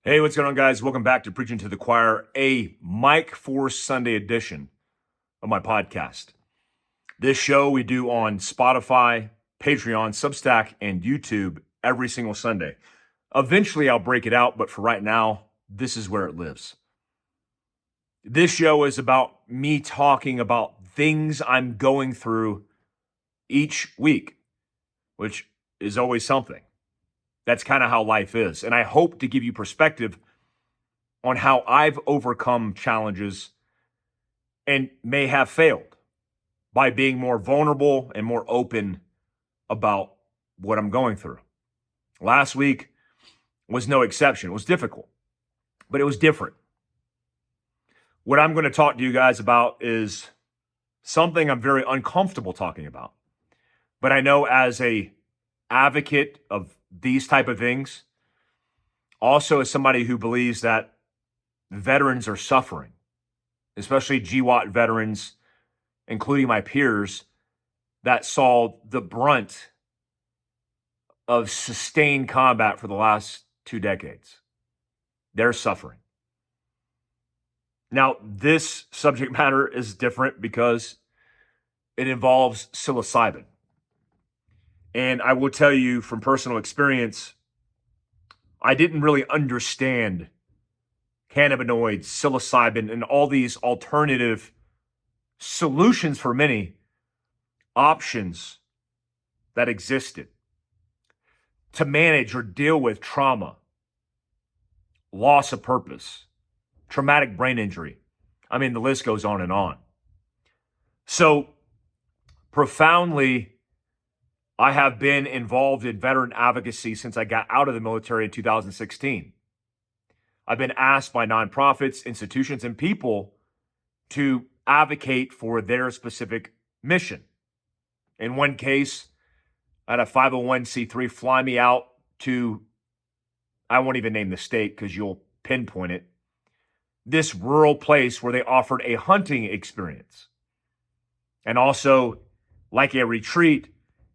Hey, what's going on, guys? Welcome back to Preaching to the Choir, a Mike Force Sunday edition of my podcast. This show we do on Spotify, Patreon, Substack, and YouTube every single Sunday. Eventually, I'll break it out, but for right now, this is where it lives. This show is about me talking about things I'm going through each week, which is always something. That's kind of how life is. And I hope to give you perspective on how I've overcome challenges and may have failed by being more vulnerable and more open about what I'm going through. Last week was no exception. It was difficult, but it was different. What I'm going to talk to you guys about is something I'm very uncomfortable talking about. But I know as a advocate of these type of things, also as somebody who believes that veterans are suffering, especially GWAT veterans, including my peers that saw the brunt of sustained combat for the last 2 decades. They're suffering. Now, this subject matter is different because it involves psilocybin. And I will tell you from personal experience, I didn't really understand cannabinoids, psilocybin, and all these alternative solutions for many options that existed to manage or deal with trauma, loss of purpose, traumatic brain injury. I mean, the list goes on and on. So profoundly, I have been involved in veteran advocacy since I got out of the military in 2016. I've been asked by nonprofits, institutions, and people to advocate for their specific mission. In one case, I had a 501c3 fly me out to, I won't even name the state because you'll pinpoint it, this rural place where they offered a hunting experience. And also, like a retreat,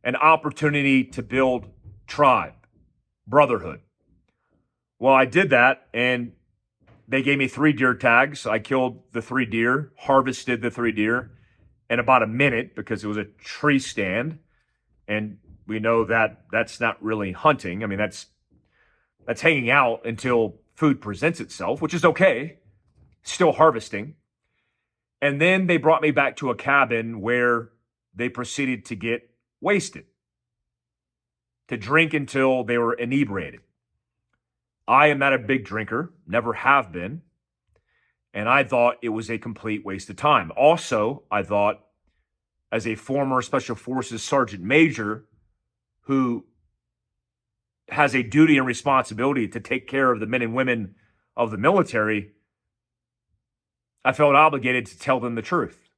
an opportunity to build tribe, brotherhood. Well, I did that, and they gave me 3 deer tags. I killed the 3 deer, harvested the 3 deer in about a minute because it was a tree stand. And we know that that's not really hunting. I mean, that's hanging out until food presents itself, which is okay, still harvesting. And then they brought me back to a cabin where they proceeded to get wasted, to drink until they were inebriated. I am not a big drinker, never have been, and I thought it was a complete waste of time. Also, I thought, as a former Special Forces Sergeant Major who has a duty and responsibility to take care of the men and women of the military, I felt obligated to tell them the truth,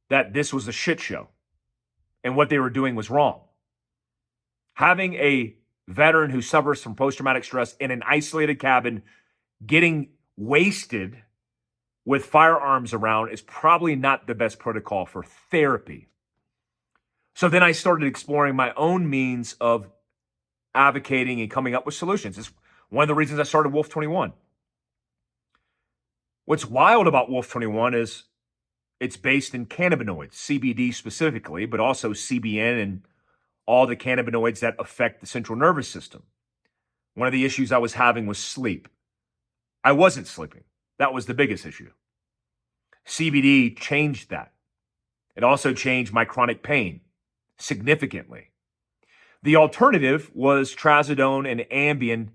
that this was a shit show and what they were doing was wrong. Having a veteran who suffers from post-traumatic stress in an isolated cabin, getting wasted with firearms around is probably not the best protocol for therapy. So then I started exploring my own means of advocating and coming up with solutions. It's one of the reasons I started Wolf 21. What's wild about Wolf 21 is it's based in cannabinoids, CBD specifically, but also CBN and all the cannabinoids that affect the central nervous system. One of the issues I was having was sleep. I wasn't sleeping. That was the biggest issue. CBD changed that. It also changed my chronic pain significantly. The alternative was trazodone and Ambien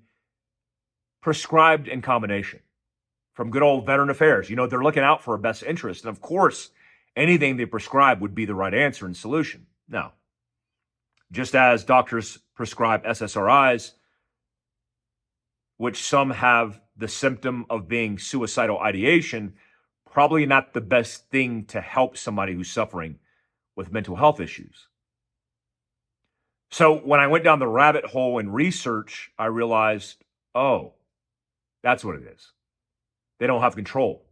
prescribed in combination from good old Veteran Affairs. You know, they're looking out for our best interest. And of course, anything they prescribe would be the right answer and solution. No. Just as doctors prescribe SSRIs, which some have the symptom of being suicidal ideation, probably not the best thing to help somebody who's suffering with mental health issues. So when I went down the rabbit hole in research, I realized, oh, that's what it is. They don't have control.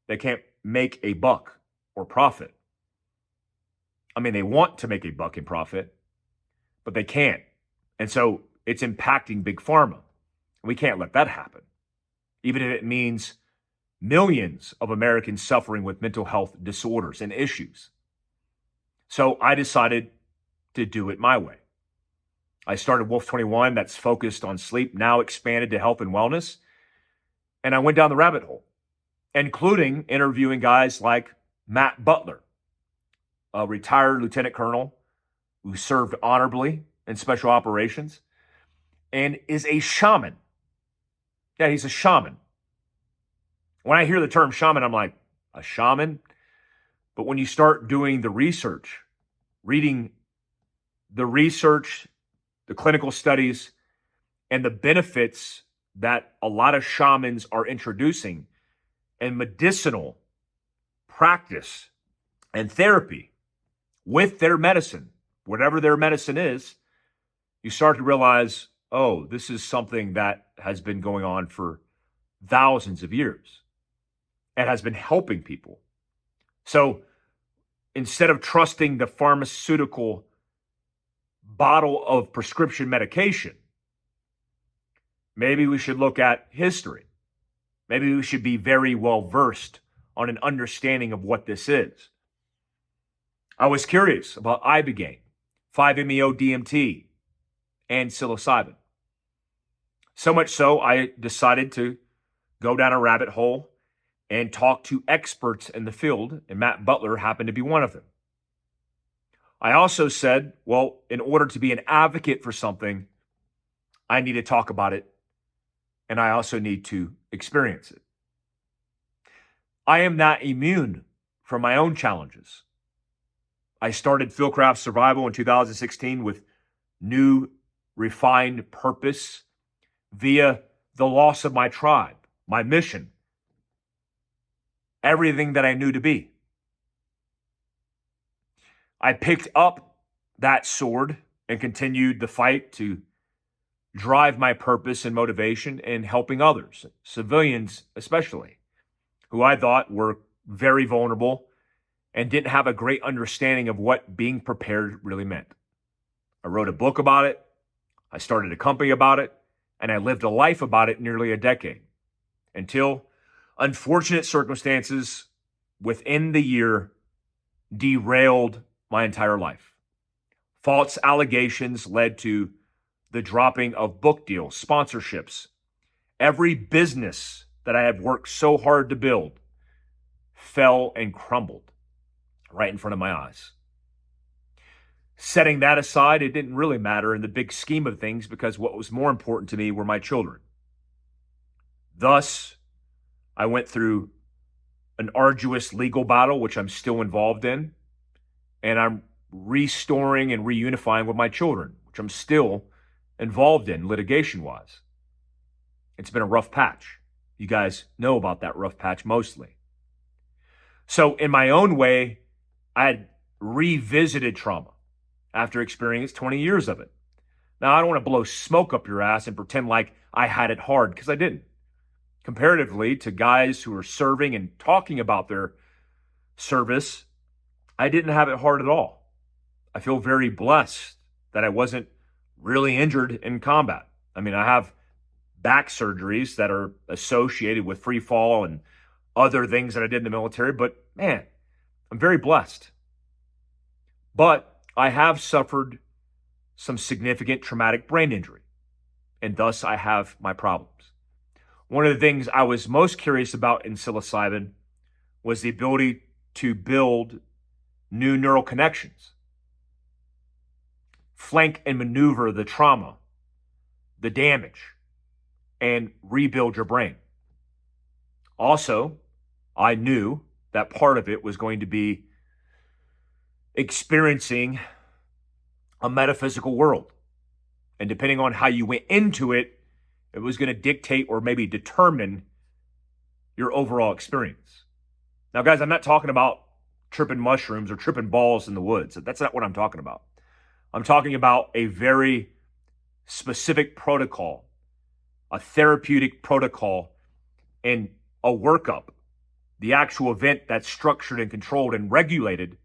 They can't make a buck or profit. I mean, they want to make a buck and profit, but they can't. And so it's impacting big pharma. We can't let that happen, even if it means millions of Americans suffering with mental health disorders and issues. So I decided to do it my way. I started Wolf 21, that's focused on sleep, now expanded to health and wellness. And I went down the rabbit hole, including interviewing guys like Matt Butler, a retired lieutenant colonel who served honorably in special operations and is a shaman. Yeah, he's a shaman. When I hear the term shaman, I'm like, a shaman? But when you start doing the research, reading the research, the clinical studies, and the benefits that a lot of shamans are introducing and medicinal practice and therapy with their medicine, whatever their medicine is, you start to realize, oh, this is something that has been going on for thousands of years and has been helping people. So instead of trusting the pharmaceutical bottle of prescription medication, maybe we should look at history. Maybe we should be very well versed on an understanding of what this is. I was curious about ibogaine, 5-MeO-DMT, and psilocybin. So much so, I decided to go down a rabbit hole and talk to experts in the field, and Matt Butler happened to be one of them. I also said, well, in order to be an advocate for something, I need to talk about it, and I also need to experience it. I am not immune from my own challenges. I started Fieldcraft Survival in 2016 with new, refined purpose via the loss of my tribe, my mission, everything that I knew to be. I picked up that sword and continued the fight to drive my purpose and motivation in helping others, civilians especially, who I thought were very vulnerable and didn't have a great understanding of what being prepared really meant. I wrote a book about it, I started a company about it, and I lived a life about it nearly a decade until unfortunate circumstances within the year derailed my entire life. False allegations led to the dropping of book deals, sponsorships. Every business that I have worked so hard to build fell and crumbled right in front of my eyes. Setting that aside, it didn't really matter in the big scheme of things because what was more important to me were my children. Thus, I went through an arduous legal battle, which I'm still involved in, and I'm restoring and reunifying with my children, which I'm still involved in litigation-wise. It's been a rough patch. You guys know about that rough patch mostly. So in my own way, I had revisited trauma after experiencing 20 years of it. Now, I don't want to blow smoke up your ass and pretend like I had it hard, because I didn't. Comparatively to guys who are serving and talking about their service, I didn't have it hard at all. I feel very blessed that I wasn't really injured in combat. I mean, I have back surgeries that are associated with free fall and other things that I did in the military, but man, I'm very blessed. But I have suffered some significant traumatic brain injury, and thus I have my problems. One of the things I was most curious about in psilocybin was the ability to build new neural connections, flank and maneuver the trauma, the damage, and rebuild your brain. Also, I knew that part of it was going to be experiencing a metaphysical world. And depending on how you went into it, it was going to dictate or maybe determine your overall experience. Now, guys, I'm not talking about tripping mushrooms or tripping balls in the woods. That's not what I'm talking about. I'm talking about a very specific protocol, a therapeutic protocol, and a workup, the actual event that's structured and controlled and regulated,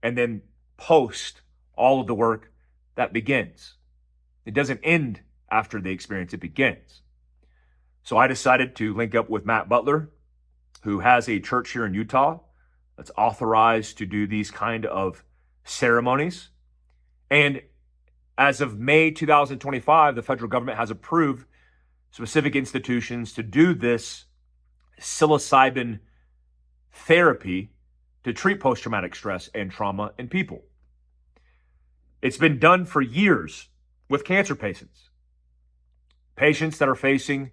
and then post all of the work that begins. It doesn't end after the experience, it begins. So I decided to link up with Matt Butler, who has a church here in Utah that's authorized to do these kind of ceremonies. And as of May 2025, the federal government has approved specific institutions to do this psilocybin therapy to treat post-traumatic stress and trauma in people. It's been done for years with cancer patients that are facing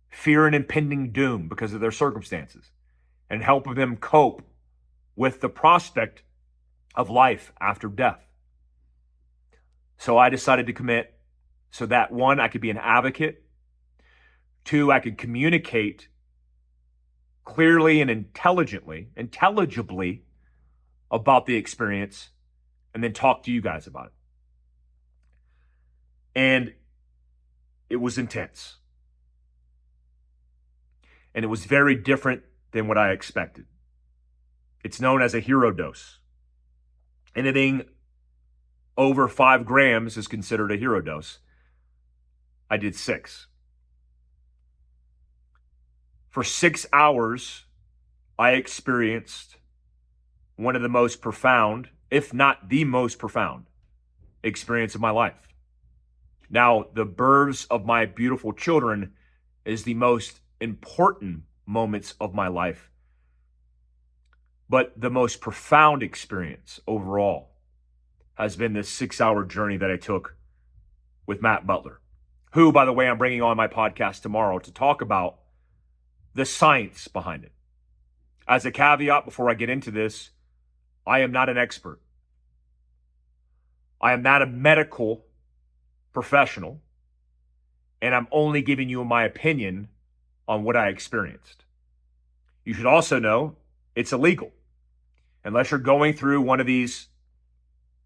fear and impending doom because of their circumstances, and helping them cope with the prospect of life after death. So I decided to commit so that, one, I could be an advocate, two, I could communicate clearly and intelligibly about the experience, and then talk to you guys about it. And it was intense. And it was very different than what I expected. It's known as a hero dose. Anything over 5 grams is considered a hero dose. I did 6. For 6 hours, I experienced one of the most profound, if not the most profound, experience of my life. Now, the births of my beautiful children is the most important moments of my life, but the most profound experience overall has been this 6-hour journey that I took with Matt Butler, who, by the way, I'm bringing on my podcast tomorrow to talk about the science behind it. As a caveat, before I get into this, I am not an expert. I am not a medical professional, and I'm only giving you my opinion on what I experienced. You should also know it's illegal. Unless you're going through one of these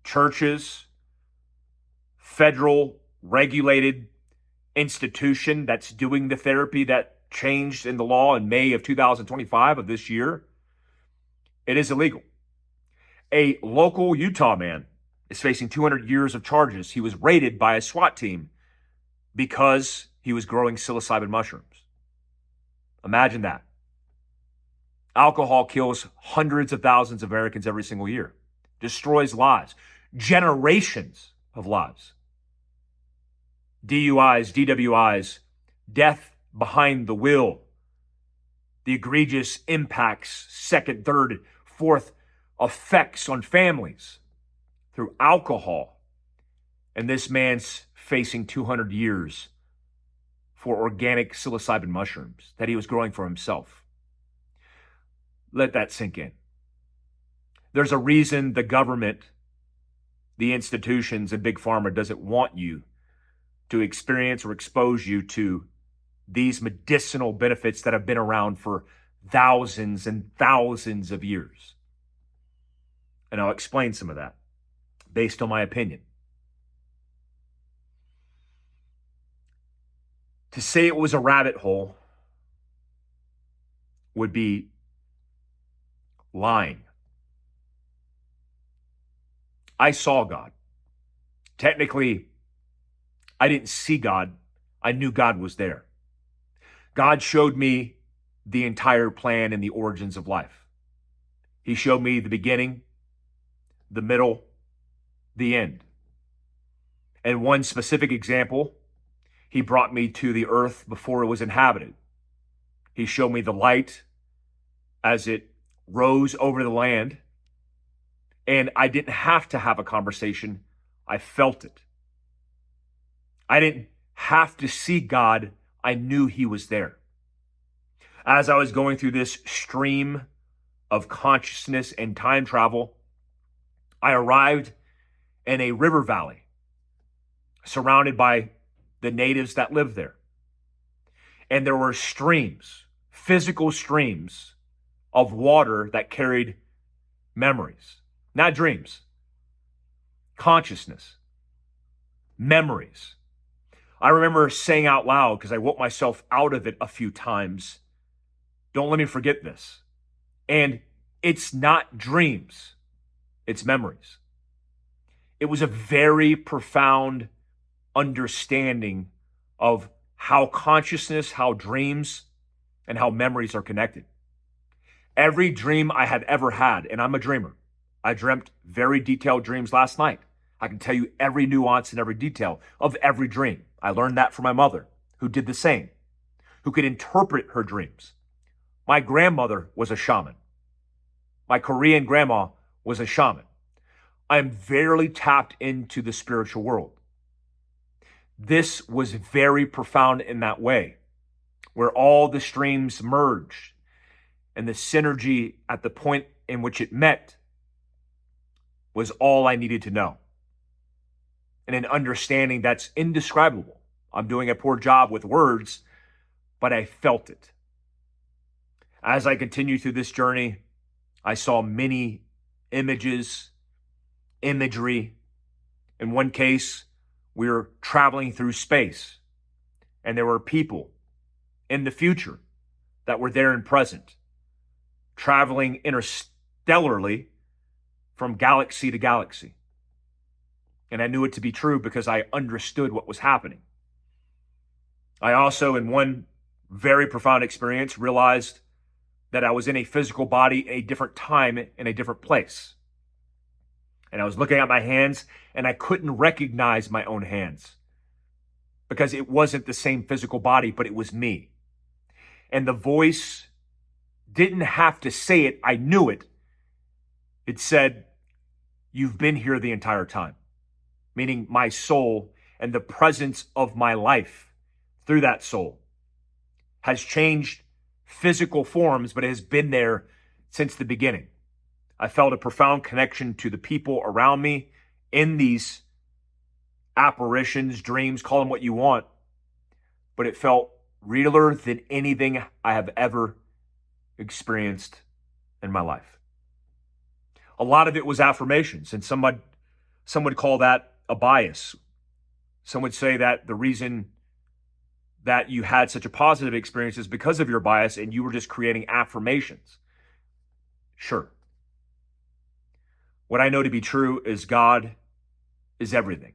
churches, federal regulated institution that's doing the therapy that changed in the law in May of 2025 of this year, it is illegal. A local Utah man is facing 200 years of charges. He was raided by a SWAT team because he was growing psilocybin mushrooms. Imagine that. Alcohol kills hundreds of thousands of Americans every single year, destroys lives, generations of lives. DUIs, DWIs, death behind the wheel, the egregious impacts, second, third, fourth effects on families through alcohol. And this man's facing 200 years for organic psilocybin mushrooms that he was growing for himself. Let that sink in. There's a reason the government, the institutions, and big pharma doesn't want you to experience or expose you to these medicinal benefits that have been around for thousands and thousands of years. And I'll explain some of that based on my opinion. To say it was a rabbit hole would be lying. I saw God. Technically, I didn't see God. I knew God was there. God showed me the entire plan and the origins of life. He showed me the beginning, the middle, the end. And one specific example, he brought me to the earth before it was inhabited. He showed me the light as it rose over the land. And I didn't have to have a conversation. I felt it. I didn't have to see God. I knew he was there. As I was going through this stream of consciousness and time travel, I arrived in a river valley surrounded by the natives that lived there. And there were streams, physical streams of water that carried memories, not dreams, consciousness, memories. I remember saying out loud, because I woke myself out of it a few times, don't let me forget this. And it's not dreams, it's memories. It was a very profound understanding of how consciousness, how dreams, and how memories are connected. Every dream I have ever had, and I'm a dreamer. I dreamt very detailed dreams last night. I can tell you every nuance and every detail of every dream. I learned that from my mother, who did the same, who could interpret her dreams. My grandmother was a shaman. My Korean grandma was a shaman. I am very tapped into the spiritual world. This was very profound in that way, where all the streams merged and the synergy at the point in which it met was all I needed to know. And an understanding that's indescribable. I'm doing a poor job with words, but I felt it. As I continued through this journey, I saw many images, imagery. In one case, we were traveling through space, and there were people in the future that were there and present, traveling interstellarly from galaxy to galaxy. And I knew it to be true because I understood what was happening. I also, in one very profound experience, realized that I was in a physical body in a different time, in a different place. And I was looking at my hands, and I couldn't recognize my own hands because it wasn't the same physical body, but it was me. And the voice didn't have to say it. I knew it. It said, "You've been here the entire time," meaning my soul and the presence of my life through that soul has changed physical forms, but it has been there since the beginning. I felt a profound connection to the people around me in these apparitions, dreams, call them what you want, but it felt realer than anything I have ever experienced in my life. A lot of it was affirmations, and some would call that a bias. Some would say that the reason that you had such a positive experience is because of your bias and you were just creating affirmations. Sure. What I know to be true is God is everything.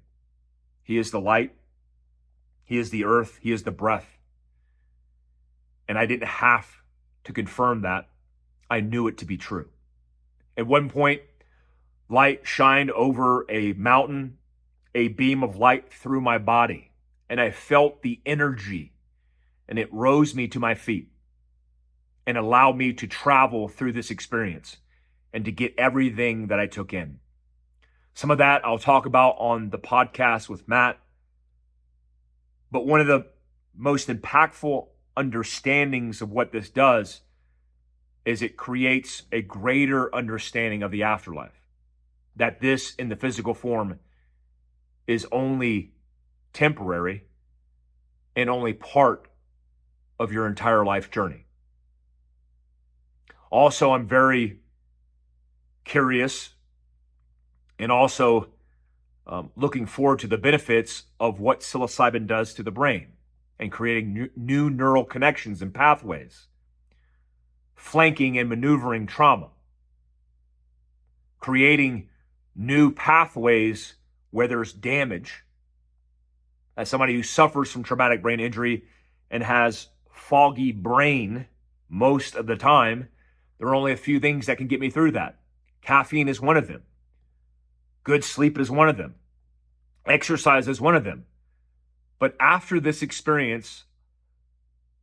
He is the light. He is the earth. He is the breath. And I didn't have to confirm that. I knew it to be true. At one point, light shined over a mountain, a beam of light through my body, and I felt the energy, and it rose me to my feet and allowed me to travel through this experience and to get everything that I took in. Some of that I'll talk about on the podcast with Matt. But one of the most impactful understandings of what this does is it creates a greater understanding of the afterlife. That this in the physical form is only temporary and only part of your entire life journey. Also, I'm very curious and also looking forward to the benefits of what psilocybin does to the brain and creating new neural connections and pathways, flanking and maneuvering trauma, creating new pathways where there's damage. As somebody who suffers from traumatic brain injury and has foggy brain most of the time, there are only a few things that can get me through that. Caffeine is one of them. Good sleep is one of them. Exercise is one of them. But after this experience,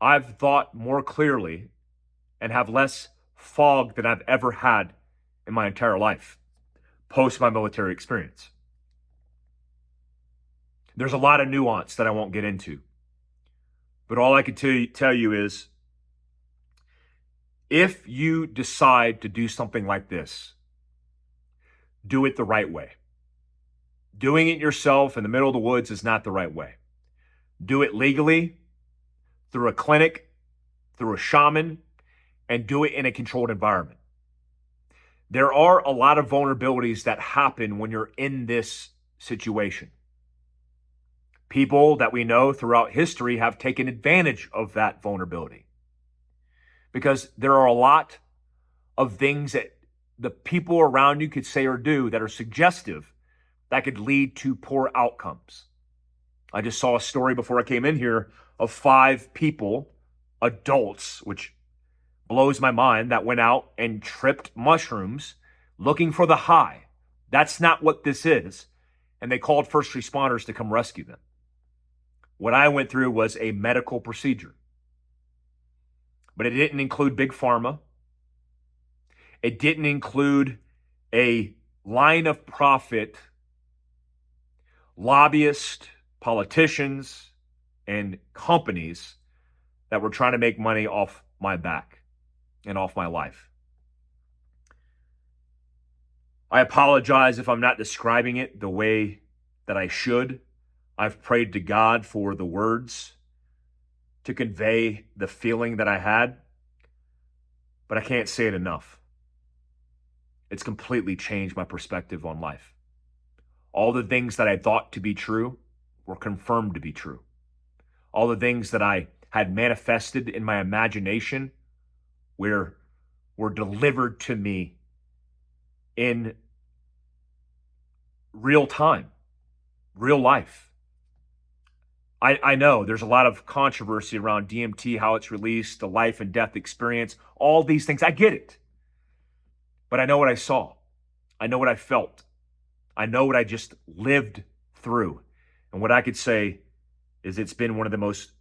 I've thought more clearly and have less fog than I've ever had in my entire life, post my military experience. There's a lot of nuance that I won't get into. But all I can tell you is, if you decide to do something like this, do it the right way. Doing it yourself in the middle of the woods is not the right way. Do it legally, through a clinic, through a shaman, and do it in a controlled environment. There are a lot of vulnerabilities that happen when you're in this situation. People that we know throughout history have taken advantage of that vulnerability because there are a lot of things that the people around you could say or do that are suggestive that could lead to poor outcomes. I just saw a story before I came in here of 5 people, adults, which blows my mind, that went out and tripped mushrooms looking for the high. That's not what this is. And they called first responders to come rescue them. What I went through was a medical procedure, but it didn't include big pharma. It didn't include a line of profit, lobbyists, politicians, and companies that were trying to make money off my back and off my life. I apologize if I'm not describing it the way that I should. I've prayed to God for the words to convey the feeling that I had, but I can't say it enough. It's completely changed my perspective on life. All the things that I thought to be true were confirmed to be true. All the things that I had manifested in my imagination were delivered to me in real time, real life. I know there's a lot of controversy around DMT, how it's released, the life and death experience, all these things. I get it. But I know what I saw. I know what I felt. I know what I just lived through. And what I could say is it's been one of the most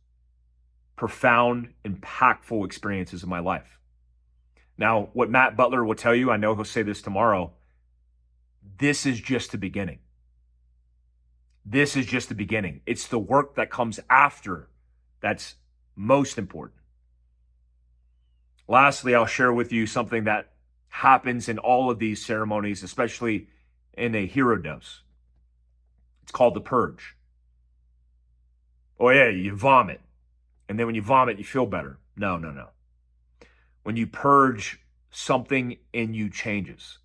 profound, impactful experiences of my life. Now, what Matt Butler will tell you, I know he'll say this tomorrow, this is just the beginning. This is just the beginning. It's the work that comes after that's most important. Lastly, I'll share with you something that happens in all of these ceremonies, especially in a hero dose. It's called the purge. Oh yeah, you vomit. And then when you vomit, you feel better. No. When you purge, something in you changes.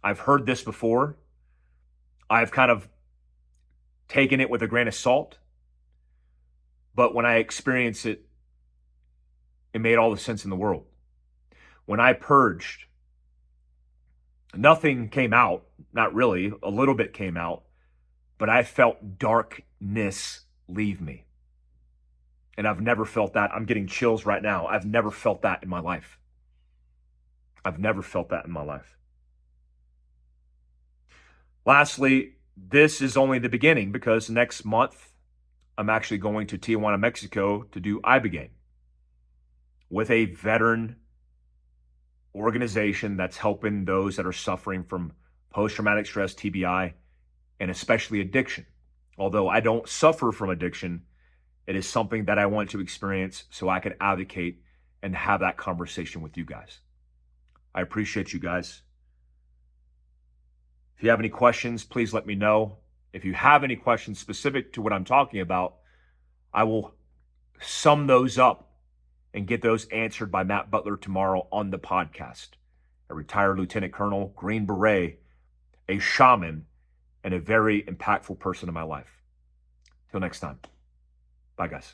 I've heard this before. I've kind of taken it with a grain of salt. But when I experienced it, it made all the sense in the world. When I purged, nothing came out, not really, a little bit came out, but I felt darkness leave me. And I've never felt that. I'm getting chills right now. I've never felt that in my life. I've never felt that in my life. Lastly, this is only the beginning because next month, I'm actually going to Tijuana, Mexico to do Ibogaine with a veteran organization that's helping those that are suffering from post-traumatic stress, TBI, and especially addiction. Although I don't suffer from addiction, it is something that I want to experience so I can advocate and have that conversation with you guys. I appreciate you guys. If you have any questions, please let me know. If you have any questions specific to what I'm talking about, I will sum those up and get those answered by Matt Butler tomorrow on the podcast. A retired lieutenant colonel, Green Beret, a shaman, and a very impactful person in my life. Till next time. Bye, guys.